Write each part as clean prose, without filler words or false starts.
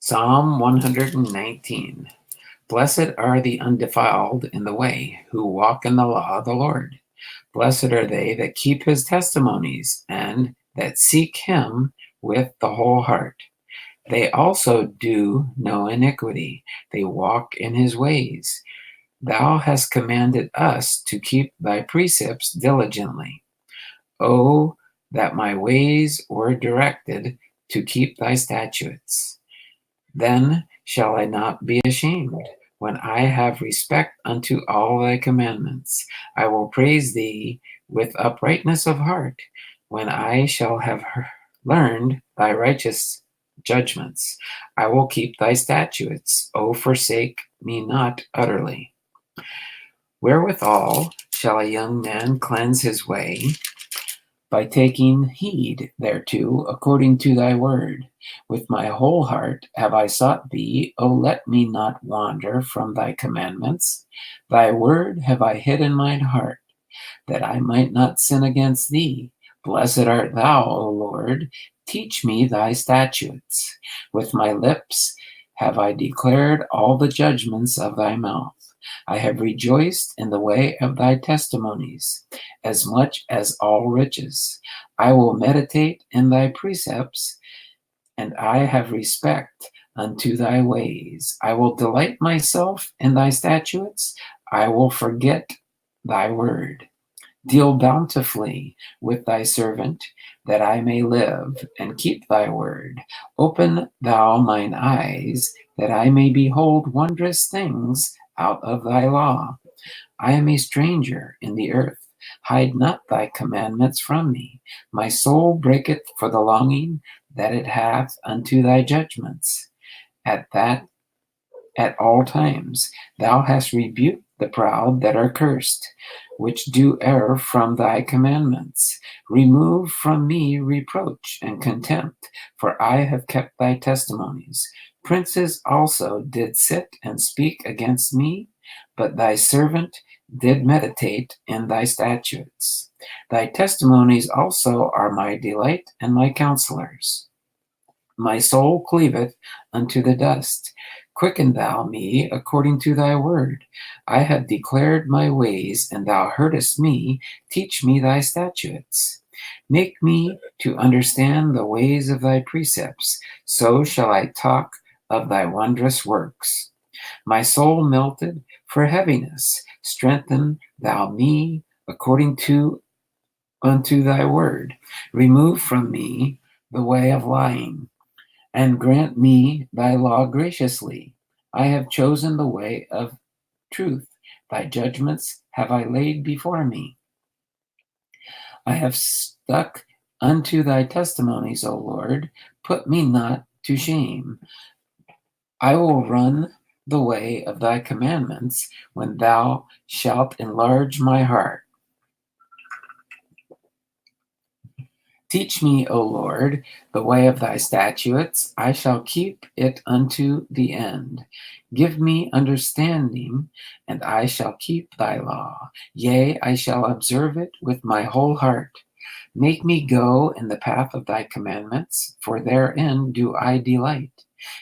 Psalm 119. Blessed are the undefiled in the way, who walk in the law of the Lord. Blessed are they that keep his testimonies, and that seek him with the whole heart. They also do no iniquity, they walk in his ways. Thou hast commanded us to keep thy precepts diligently. Oh, that my ways were directed to keep thy statutes. Then shall I not be ashamed, when I have respect unto all thy commandments. I will praise thee with uprightness of heart, when I shall have learned thy righteous judgments. I will keep thy statutes. O forsake me not utterly. Wherewithal shall a young man cleanse his way? By taking heed thereto according to thy word. With my whole heart have I sought thee, O let me not wander from thy commandments. Thy word have I hid in mine heart, that I might not sin against thee. Blessed art thou, O Lord, teach me thy statutes. With my lips have I declared all the judgments of thy mouth. I have rejoiced in the way of thy testimonies, as much as all riches. I will meditate in thy precepts, and I have respect unto thy ways. I will delight myself in thy statutes. I will forget thy word. Deal bountifully with thy servant, that I may live and keep thy word. Open thou mine eyes, that I may behold wondrous things out of thy law. I am a stranger in the earth. Hide not thy commandments from me. My soul breaketh for the longing that it hath unto thy judgments. At all times thou hast rebuked the proud that are cursed, which do err from thy commandments. Remove from me reproach and contempt, for I have kept thy testimonies. Princes also did sit and speak against me, but thy servant did meditate in thy statutes. Thy testimonies also are my delight and my counselors. My soul cleaveth unto the dust. Quicken thou me according to thy word. I have declared my ways, and thou heardest me. Teach me thy statutes. Make me to understand the ways of thy precepts. So shall I talk of thy wondrous works. My soul melted for heaviness. Strengthen thou me according to unto thy word. Remove from me the way of lying, and grant me thy law graciously. I have chosen the way of truth. Thy judgments have I laid before me. I have stuck unto thy testimonies, O Lord. Put me not to shame. I will run the way of thy commandments when thou shalt enlarge my heart. Teach me, O Lord, the way of thy statutes. I shall keep it unto the end. Give me understanding, and I shall keep thy law. Yea, I shall observe it with my whole heart. Make me go in the path of thy commandments, for therein do I delight.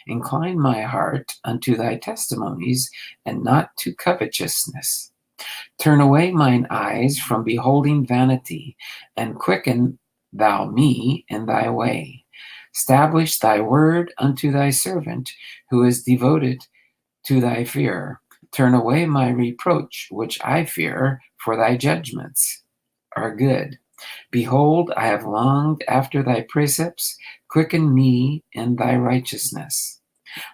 Incline my heart unto thy testimonies, and not to covetousness. Turn away mine eyes from beholding vanity, and quicken thou me in thy way. Establish thy word unto thy servant, who is devoted to thy fear. Turn away my reproach, which I fear, for thy judgments are good. Behold, I have longed after thy precepts. Quicken me in thy righteousness.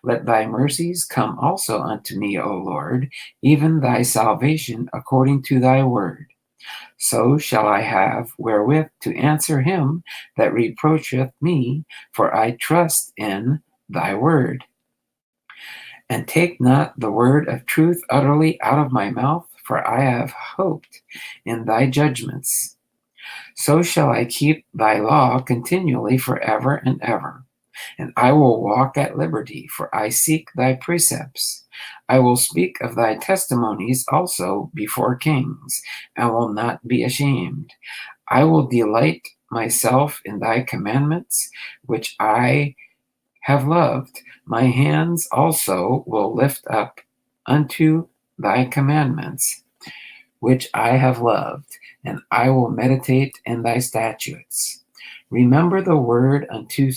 Let thy mercies come also unto me, O Lord, even thy salvation according to thy word. So shall I have wherewith to answer him that reproacheth me, for I trust in thy word. And take not the word of truth utterly out of my mouth, for I have hoped in thy judgments. So shall I keep thy law continually forever and ever. And I will walk at liberty, for I seek thy precepts. I will speak of thy testimonies also before kings, and will not be ashamed. I will delight myself in thy commandments, which I have loved, my hands also will lift up unto thy commandments, which I have loved, and I will meditate in thy statutes. Remember the word unto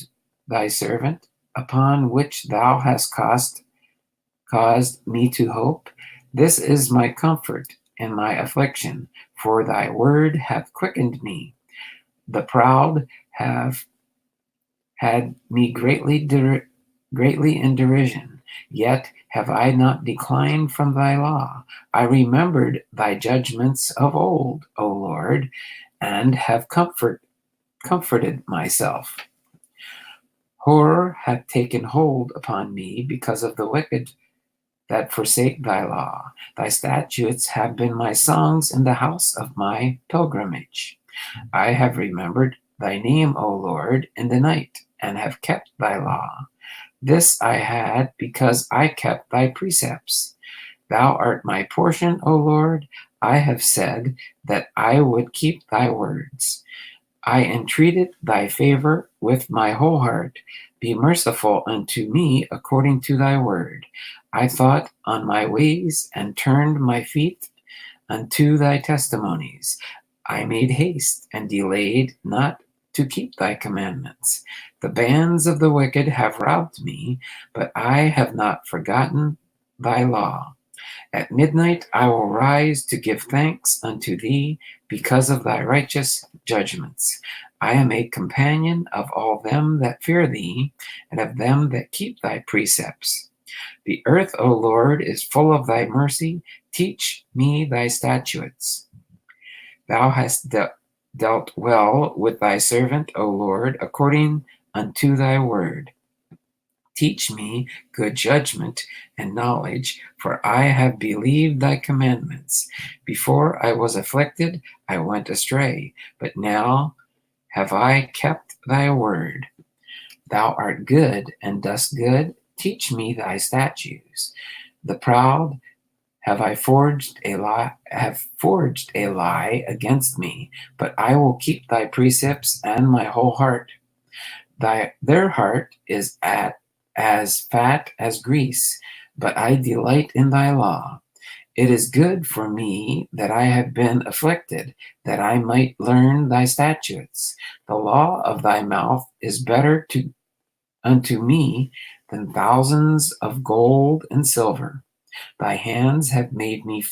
thy servant, upon which thou hast caused me to hope. This is my comfort in my affliction, for thy word hath quickened me. The proud have had me greatly in derision, yet have I not declined from thy law. I remembered thy judgments of old, O Lord, and have comforted myself. Horror hath taken hold upon me because of the wicked that forsake thy law. Thy statutes have been my songs in the house of my pilgrimage. I have remembered thy name, O Lord, in the night, and have kept thy law. This I had because I kept thy precepts. Thou art my portion, O Lord. I have said that I would keep thy words. I entreated thy favor with my whole heart. Be merciful unto me according to thy word. I thought on my ways and turned my feet unto thy testimonies. I made haste and delayed not to keep thy commandments. The bands of the wicked have robbed me, but I have not forgotten thy law. At midnight I will rise to give thanks unto thee because of thy righteous judgments. I am a companion of all them that fear thee, and of them that keep thy precepts. The earth, O Lord, is full of thy mercy. Teach me thy statutes. Thou hast dealt well with thy servant, O Lord, according unto thy word. Teach me good judgment and knowledge, for I have believed thy commandments. Before I was afflicted, I went astray, but now have I kept thy word. Thou art good and dost good. Teach me thy statutes. The proud have forged a lie against me, but I will keep thy precepts and my whole heart. Their heart is as fat as grease, but I delight in thy law. It is good for me that I have been afflicted, that I might learn thy statutes. The law of thy mouth is better unto me than thousands of gold and silver. Thy hands have made me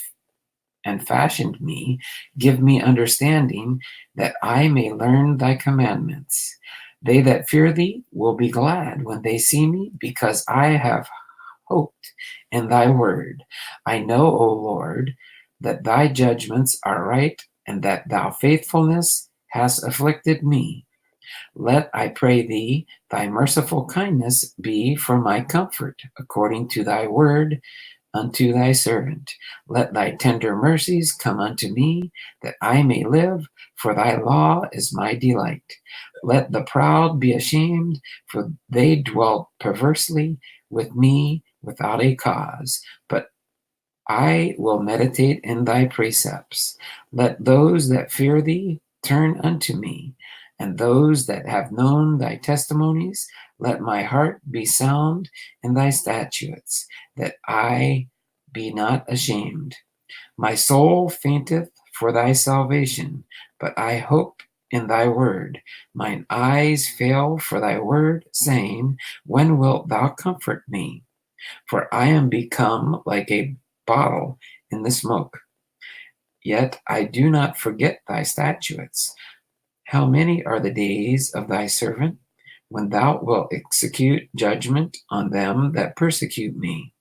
and fashioned me. Give me understanding, that I may learn thy commandments. They that fear thee will be glad when they see me, because I have hoped in thy word. I know, O Lord, that thy judgments are right, and that thou faithfulness hast afflicted me. Let, I pray thee, thy merciful kindness be for my comfort, according to thy word unto thy servant. Let thy tender mercies come unto me, that I may live, for thy law is my delight. Let the proud be ashamed, for they dwell perversely with me without a cause. But I will meditate in thy precepts. Let those that fear thee turn unto me, and those that have known thy testimonies. Let my heart be sound in thy statutes, that I be not ashamed. My soul fainteth for thy salvation, but I hope in thy word. Mine eyes fail for thy word, saying, when wilt thou comfort me? For I am become like a bottle in the smoke. Yet I do not forget thy statutes. How many are the days of thy servant, when thou wilt execute judgment on them that persecute me?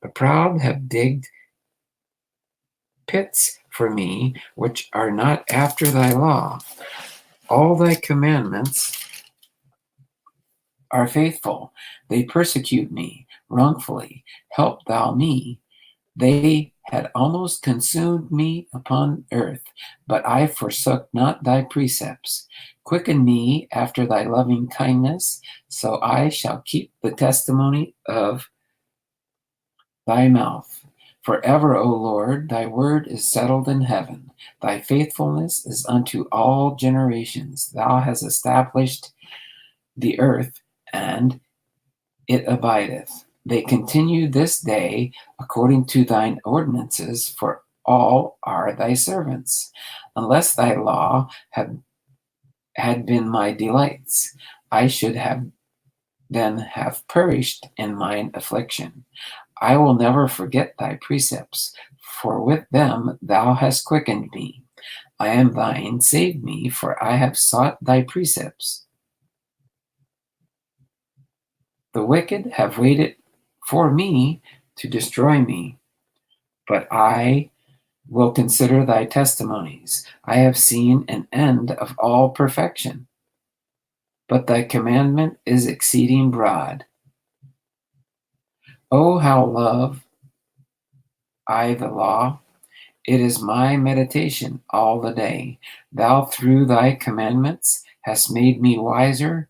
The proud have digged pits for me, which are not after thy law. All thy commandments are faithful. They persecute me wrongfully. Help thou me. They had almost consumed me upon earth, but I forsook not thy precepts. Quicken me after thy loving kindness, so I shall keep the testimony of thy mouth. Forever, O Lord, thy word is settled in heaven. Thy faithfulness is unto all generations. Thou hast established the earth, and it abideth. They continue this day according to thine ordinances, for all are thy servants. Unless thy law had been my delights, I should have then have perished in mine affliction. I will never forget thy precepts, for with them thou hast quickened me. I am thine, save me, for I have sought thy precepts. The wicked have waited for me to destroy me, but I will consider thy testimonies. I have seen an end of all perfection, but thy commandment is exceeding broad. Oh, how love I the law! It is my meditation all the day. Thou through thy commandments hast made me wiser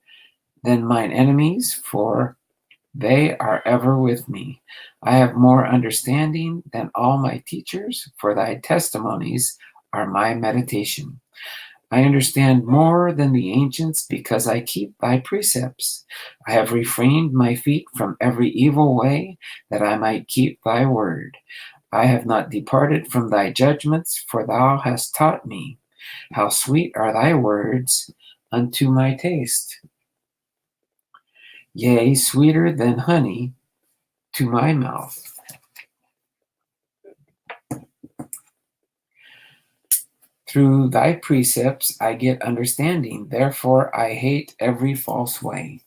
than mine enemies, for they are ever with me. I have more understanding than all my teachers, for thy testimonies are my meditation. I understand more than the ancients because I keep thy precepts. I have refrained my feet from every evil way that I might keep thy word. I have not departed from thy judgments, for thou hast taught me. How sweet are thy words unto my taste! Yea, sweeter than honey to my mouth. Through thy precepts I get understanding, therefore I hate every false way.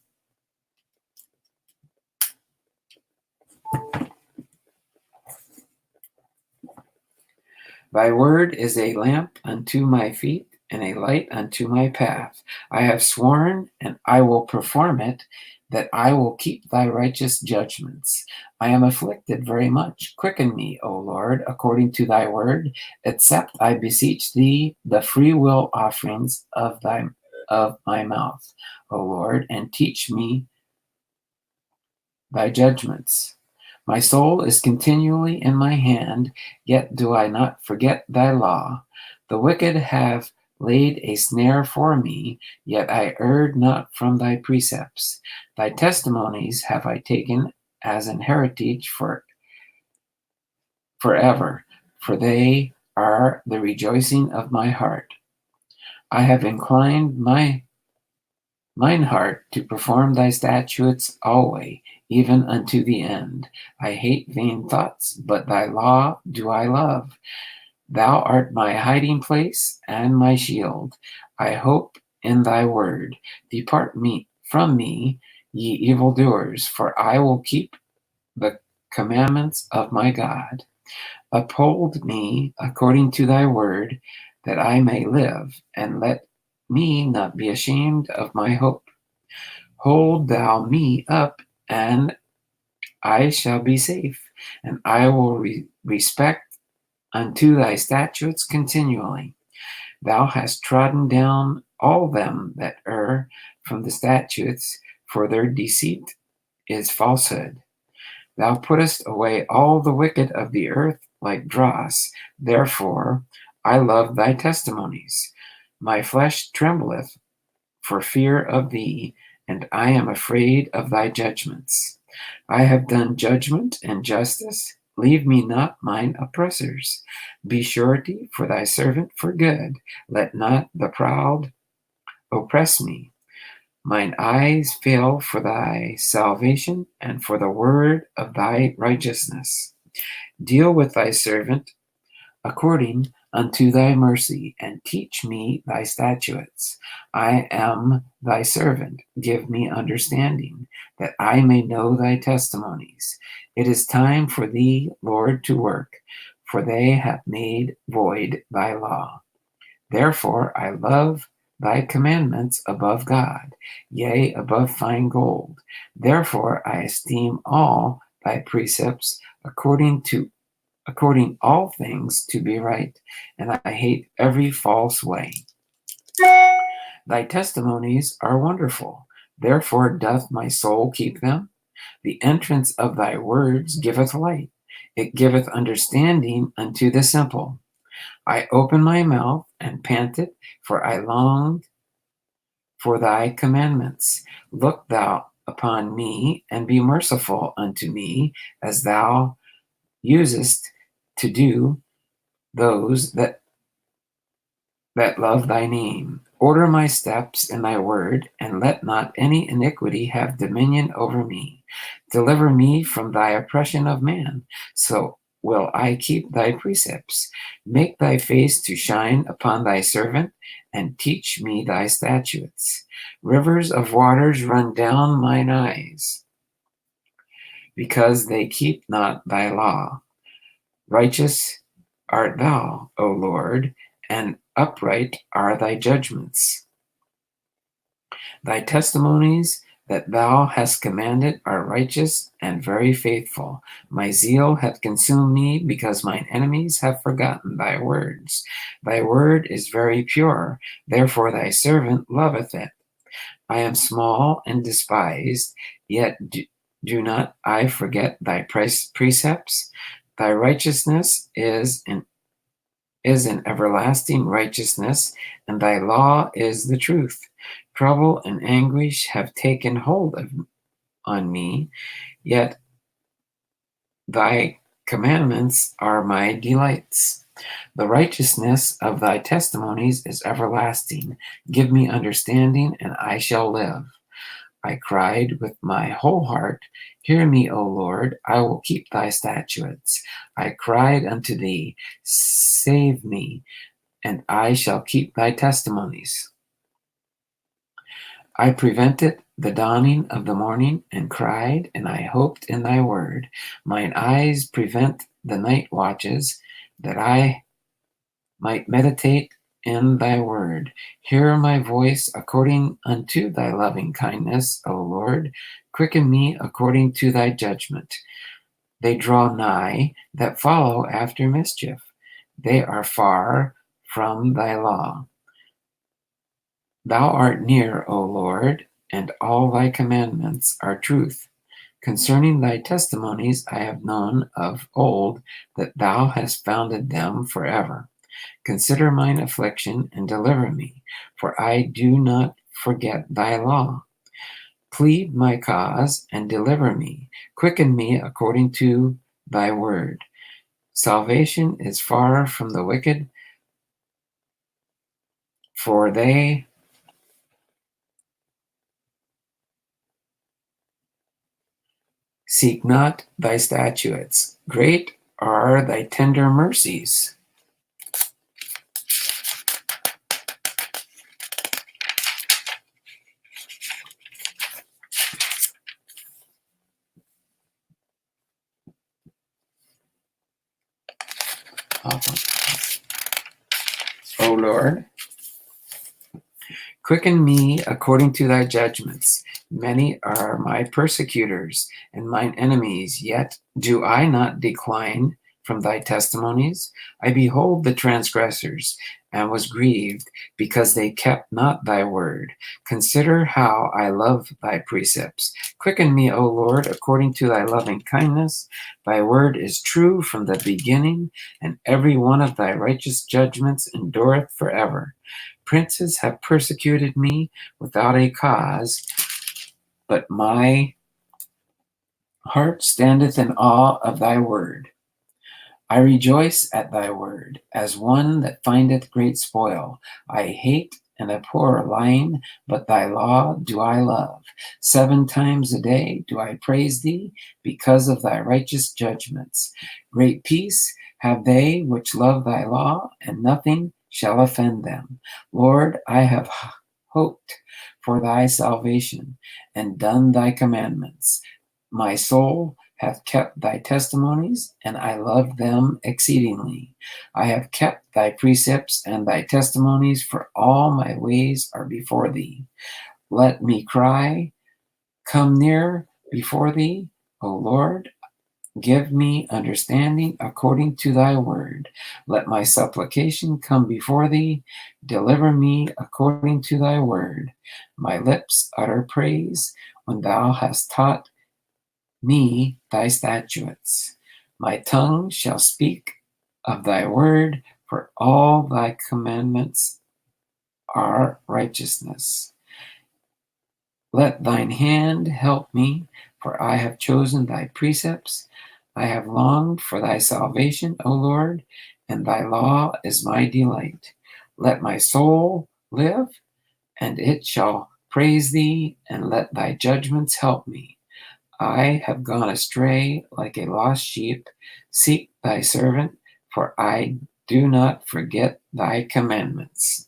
Thy word is a lamp unto my feet and a light unto my path. I have sworn, and I will perform it, that I will keep thy righteous judgments. I am afflicted very much. Quicken me, O Lord, according to thy word. Accept, I beseech thee, the free will offerings of my mouth, O Lord, and teach me thy judgments. My soul is continually in my hand, yet do I not forget thy law. The wicked have laid a snare for me, yet I erred not from thy precepts. Thy testimonies have I taken as an heritage forever, for they are the rejoicing of my heart. I have inclined mine heart to perform thy statutes always, even unto the end. I hate vain thoughts, but thy law do I love. Thou art my hiding place and my shield. I hope in thy word. Depart from me, ye evildoers, for I will keep the commandments of my God. Uphold me according to thy word, that I may live, and let me not be ashamed of my hope. Hold thou me up, and I shall be safe, and I will respect unto thy statutes continually. Thou hast trodden down all them that err from the statutes, for their deceit is falsehood. Thou puttest away all the wicked of the earth like dross. Therefore I love thy testimonies. My flesh trembleth for fear of thee, and I am afraid of thy judgments. I have done judgment and justice. Leave me not mine oppressors. Be surety for thy servant for good. Let not the proud oppress me. Mine eyes fail for thy salvation and for the word of thy righteousness. Deal with thy servant according unto thy mercy, and teach me thy statutes. I am thy servant. Give me understanding, that I may know thy testimonies. It is time for thee, Lord, to work, for they have made void thy law. Therefore I love thy commandments above God, yea, above fine gold. Therefore I esteem all thy precepts according all things to be right, and I hate every false way. Thy testimonies are wonderful, therefore doth my soul keep them. The entrance of thy words giveth light, it giveth understanding unto the simple. I opened my mouth and panted, for I longed for thy commandments. Look thou upon me, and be merciful unto me, as thou usest to do those that love thy name. Order my steps in thy word, and let not any iniquity have dominion over me. Deliver me from thy oppression of man, so will I keep thy precepts. Make thy face to shine upon thy servant, and teach me thy statutes. Rivers of waters run down mine eyes, because they keep not thy law. Righteous art thou, O Lord, and upright are thy judgments. Thy testimonies that thou hast commanded are righteous and very faithful. My zeal hath consumed me, because mine enemies have forgotten thy words. Thy word is very pure, therefore thy servant loveth it. I am small and despised, yet do not I forget thy precepts. Thy righteousness is an everlasting righteousness, and thy law is the truth. Trouble and anguish have taken hold on me, yet thy commandments are my delights. The righteousness of thy testimonies is everlasting. Give me understanding, and I shall live. I cried with my whole heart, hear me, O Lord, I will keep thy statutes. I cried unto thee, save me, and I shall keep thy testimonies. I prevented the dawning of the morning, and cried, and I hoped in thy word. Mine eyes prevent the night watches, that I might meditate in thy word. Hear my voice according unto thy loving kindness, O Lord. Quicken me according to thy judgment. They draw nigh that follow after mischief. They are far from thy law. Thou art near, O Lord, and all thy commandments are truth. Concerning thy testimonies I have known of old, that thou hast founded them forever. Consider mine affliction and deliver me, for I do not forget thy law. Plead my cause and deliver me. Quicken me according to thy word. Salvation is far from the wicked, for they seek not thy statutes. Great are thy tender mercies. O Lord, quicken me according to thy judgments. Many are my persecutors and mine enemies, yet do I not decline from thy testimonies. I behold the transgressors, and was grieved, because they kept not thy word. Consider how I love thy precepts. Quicken me, O Lord, according to thy loving kindness. Thy word is true from the beginning, and every one of thy righteous judgments endureth forever. Princes have persecuted me without a cause, but my heart standeth in awe of thy word. I rejoice at thy word, as one that findeth great spoil. I hate and abhor lying, but thy law do I love. 7 times a day do I praise thee, because of thy righteous judgments. Great peace have they which love thy law, and nothing shall offend them. Lord, I have hoped for thy salvation, and done thy commandments. My soul hath kept thy testimonies, and I love them exceedingly. I have kept thy precepts and thy testimonies, for all my ways are before thee. Let me cry, come near before thee, O Lord. Give me understanding according to thy word. Let my supplication come before thee. Deliver me according to thy word. My lips utter praise when thou hast taught me thy statutes. My tongue shall speak of thy word, for all thy commandments are righteousness. Let thine hand help me, for I have chosen thy precepts. I have longed for thy salvation, O Lord, and thy law is my delight. Let my soul live, and it shall praise thee, and let thy judgments help me. I have gone astray like a lost sheep. Seek thy servant, for I do not forget thy commandments.